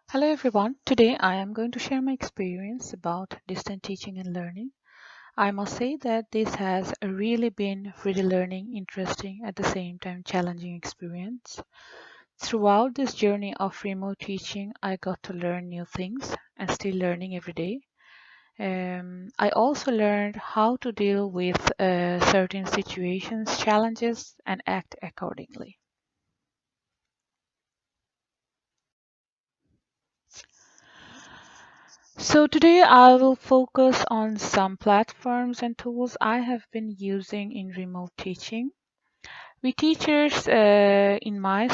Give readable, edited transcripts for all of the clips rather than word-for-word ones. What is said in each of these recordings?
Hello everyone. Today I am going to share my experience about distant teaching and learning. I must say that this has really been really learning, interesting, at the same time challenging experience. Throughout this journey of remote teaching, I got to learn new things and still learning every day. I also learned how to deal with certain situations, challenges, and act accordingly. So today I will focus on some platforms and tools I have been using in remote teaching. We teachers in my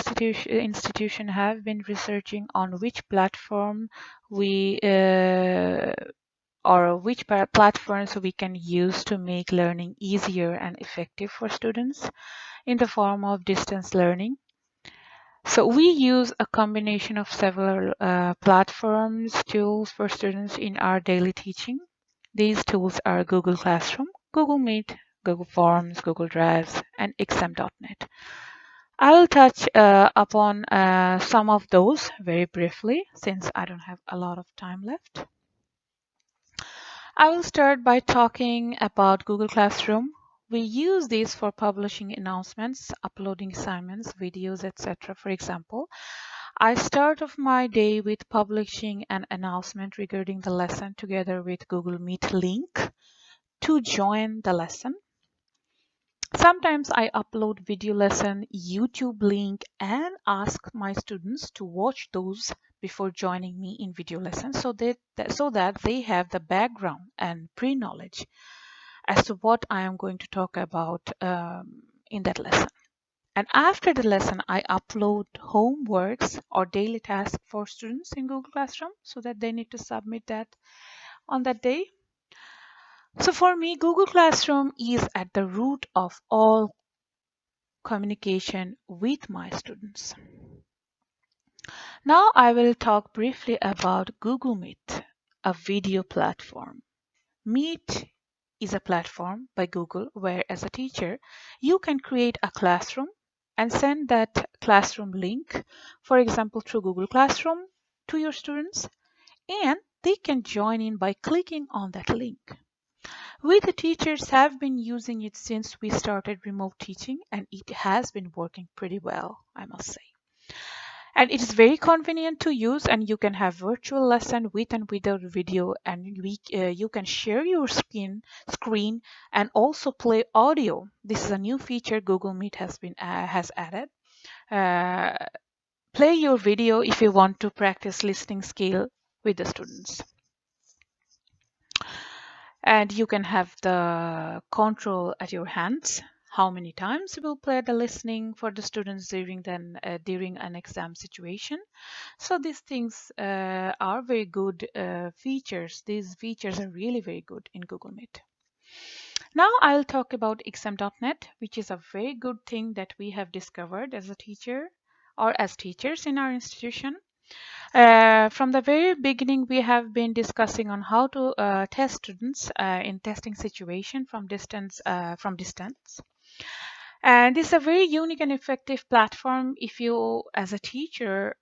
institution have been researching on which platform we or which platforms we can use to make learning easier and effective for students in the form of distance learning. So we use a combination of several platforms, tools for students in our daily teaching. These tools are Google Classroom, Google Meet, Google Forms, Google Drives, and exam.net. I will touch upon some of those very briefly since I don't have a lot of time left. I will start by talking about Google Classroom. We use these for publishing announcements, uploading assignments, videos, etc. For example, I start off my day with publishing an announcement regarding the lesson together with Google Meet link to join the lesson. Sometimes I upload video lesson YouTube link and ask my students to watch those before joining me in video lesson so that they have the background and pre-knowledge as to what I am going to talk about in that lesson. And after the lesson, I upload homeworks or daily tasks for students in Google Classroom so that they need to submit that on that day. So for me, Google Classroom is at the root of all communication with my students. Now I will talk briefly about Google Meet, a video platform. Meet is a platform by Google where, as a teacher, you can create a classroom and send that classroom link, for example, through Google Classroom to your students, and they can join in by clicking on that link. We, the teachers, have been using it since we started remote teaching, and it has been working pretty well, I must say. And it is very convenient to use, and you can have virtual lesson with and without video, and you can share your screen and also play audio. This is a new feature Google Meet has added. Uh, Play your video if you want to practice listening skill with the students. And you can have the control at your hands. How many times you will play the listening for the students during an exam situation. So these things are very good features. These features are really very good in Google Meet. Now I'll talk about exam.net, which is a very good thing that we have discovered as a teacher or as teachers in our institution. From the very beginning, we have been discussing on how to test students in testing situation from distance. And this is a very unique and effective platform if you, as a teacher,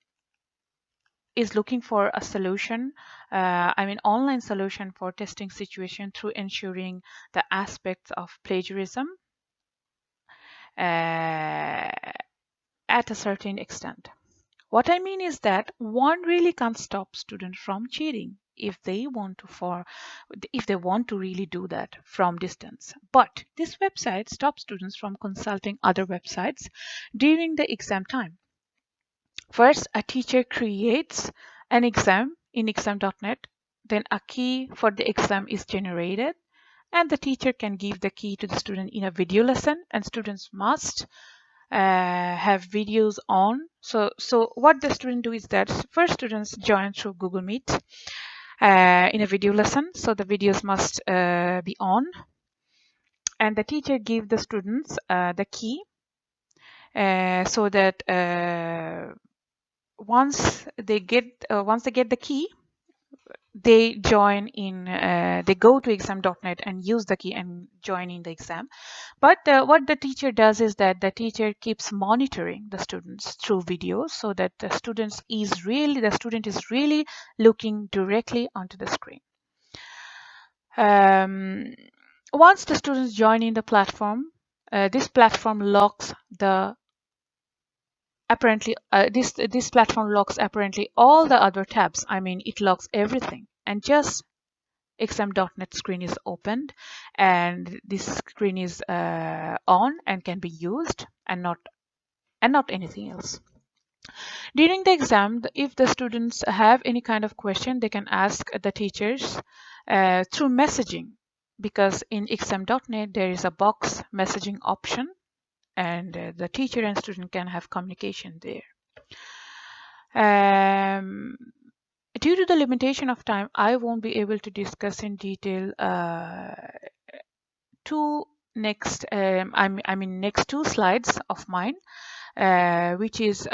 is looking for a solution, online solution for testing situation through ensuring the aspects of plagiarism at a certain extent. What I mean is that one really can't stop students from cheating if they want to really do that from distance. But this website stops students from consulting other websites during the exam time. First, a teacher creates an exam in exam.net, then a key for the exam is generated, and the teacher can give the key to the student in a video lesson, and students must have videos on. So what the student do is that first students join through Google Meet in a video lesson, so the videos must be on, and the teacher give the students the key so that once they get the key, they join in, they go to exam.net and use the key and join in the exam. But what the teacher does is that the teacher keeps monitoring the students through videos, so that the student is really looking directly onto the screen. Once the students join in the platform, this platform locks the apparently this platform locks apparently all the other tabs. I mean, it locks everything, and just exam.net screen is opened, and this screen is on and can be used, and not anything else. During the exam, if the students have any kind of question, they can ask the teachers through messaging, because in exam.net there is a box messaging option, and the teacher and student can have communication there. Due to the limitation of time, I won't be able to discuss in detail next two slides of mine, which is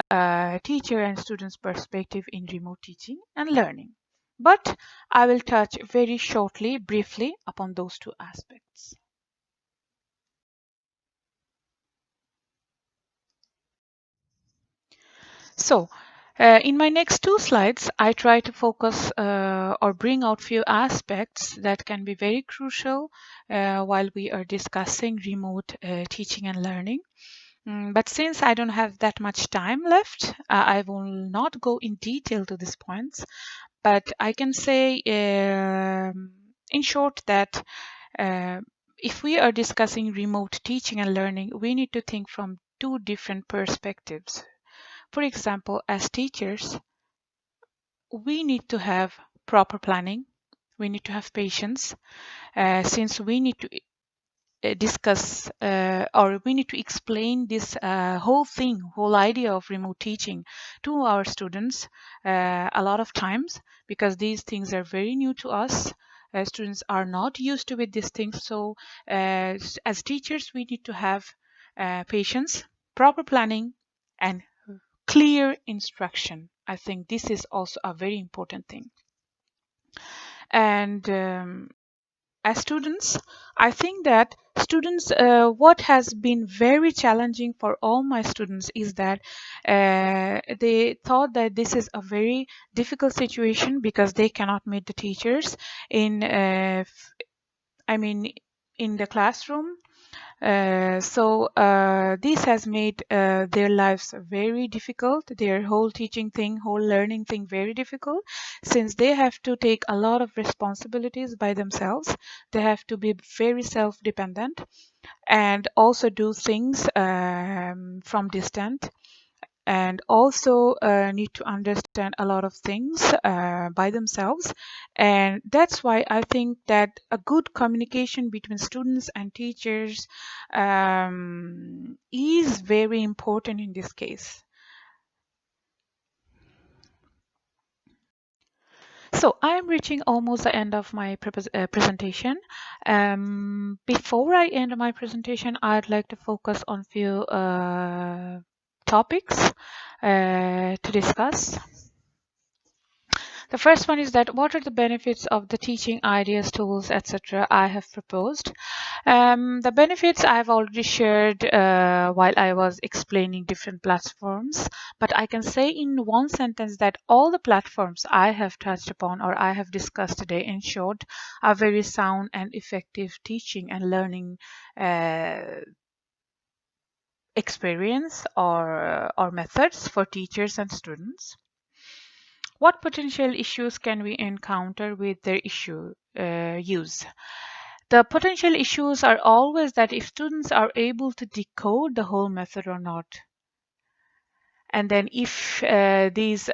teacher and students' perspective in remote teaching and learning. But I will touch very shortly, briefly, upon those two aspects. So, in my next two slides, I try to focus or bring out few aspects that can be very crucial while we are discussing remote teaching and learning. But since I don't have that much time left, I will not go in detail to these points. But I can say in short that if we are discussing remote teaching and learning, we need to think from two different perspectives. For example, as teachers, we need to have proper planning. We need to have patience, since we need to discuss or we need to explain this whole idea of remote teaching to our students a lot of times, because these things are very new to us. Students are not used to with these things. So as teachers, we need to have patience, proper planning, and clear instruction. I think this is also a very important thing. And as students, I think that students, what has been very challenging for all my students is that they thought that this is a very difficult situation because they cannot meet the teachers in, in the classroom. This has made their lives very difficult, their whole teaching thing, whole learning thing very difficult, since they have to take a lot of responsibilities by themselves. They have to be very self-dependent and also do things from distance, and also need to understand a lot of things by themselves. And that's why I think that a good communication between students and teachers is very important in this case. So I'm reaching almost the end of my presentation. Before I end my presentation, I'd like to focus on few topics to discuss. The first one is that what are the benefits of the teaching ideas, tools, etc. I have proposed. The benefits I've already shared while I was explaining different platforms, but I can say in one sentence that all the platforms I have touched upon or I have discussed today, in short, are very sound and effective teaching and learning experience or methods for teachers and students. What potential issues can we encounter with their use? The potential issues are always that if students are able to decode the whole method or not. And then if these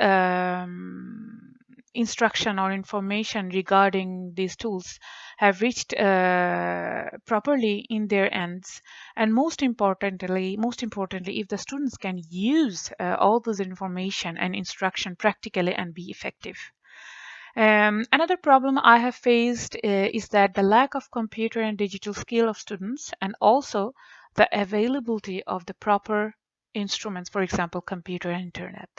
instruction or information regarding these tools have reached properly in their ends, and most importantly, if the students can use all this information and instruction practically and be effective. Another problem I have faced is that the lack of computer and digital skill of students, and also the availability of the proper instruments, for example, computer and internet.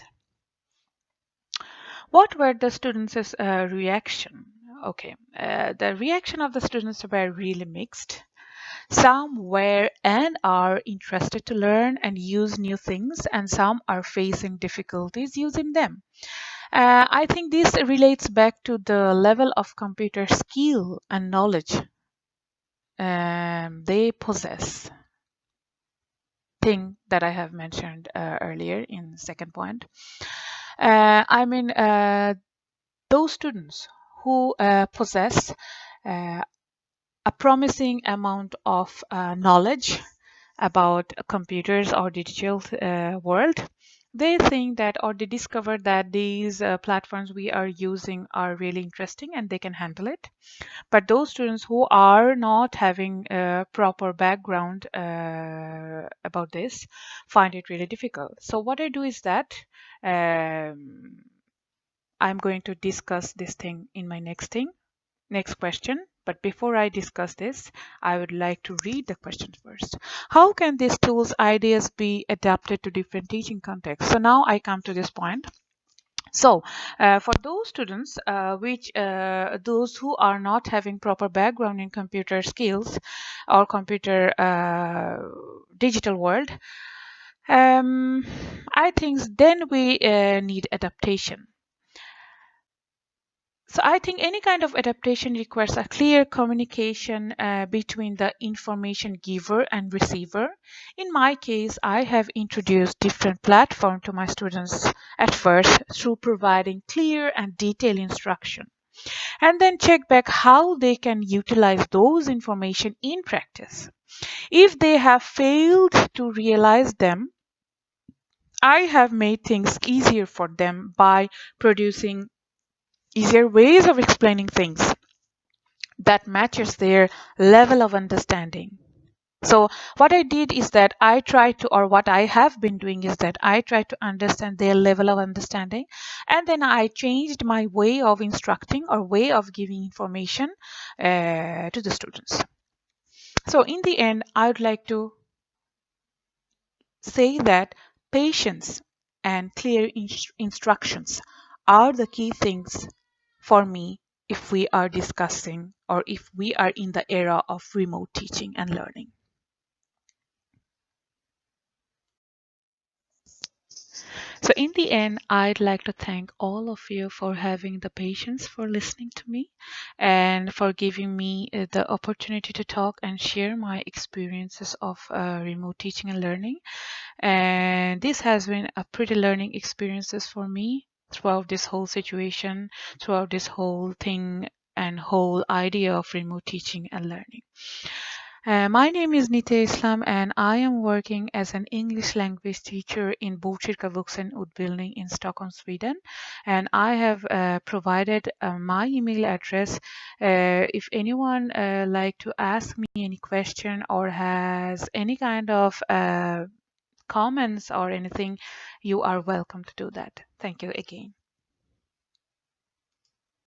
What were the students' reaction? Okay, the reaction of the students were really mixed. Some were and are interested to learn and use new things, and some are facing difficulties using them. I think this relates back to the level of computer skill and knowledge they possess. Thing that I have mentioned earlier in second point. I mean, those students who possess uh, a promising amount of knowledge about computers or digital world, they think that or they discover that these platforms we are using are really interesting and they can handle it. But those students who are not having a proper background about this find it really difficult. So what I do is that um, I'm going to discuss this thing in my next question. But before I discuss this, I would like to read the question first. How can these tools ideas be adapted to different teaching contexts? So now I come to this point. So, for those students, those who are not having proper background in computer skills or computer digital world, I think then we need adaptation. So I think any kind of adaptation requires a clear communication between the information giver and receiver. In my case, I have introduced different platforms to my students at first through providing clear and detailed instruction, and then check back how they can utilize those information in practice. If they have failed to realize them, I have made things easier for them by producing easier ways of explaining things that matches their level of understanding. So what I did is that I try to, or what I have been doing is that I try to understand their level of understanding, and then I changed my way of instructing or way of giving information to the students. So in the end, I would like to say that patience and clear instructions are the key things for me if we are discussing or if we are in the era of remote teaching and learning. So in the end, I'd like to thank all of you for having the patience for listening to me and for giving me the opportunity to talk and share my experiences of remote teaching and learning. And this has been a pretty learning experiences for me throughout this whole situation, throughout this whole thing and whole idea of remote teaching and learning. My name is Nitia Islam and I am working as an English language teacher in Botkyrka Vuxenutbildning in Stockholm, Sweden. And I have provided my email address. If anyone like to ask me any question or has any kind of comments or anything, you are welcome to do that. Thank you again.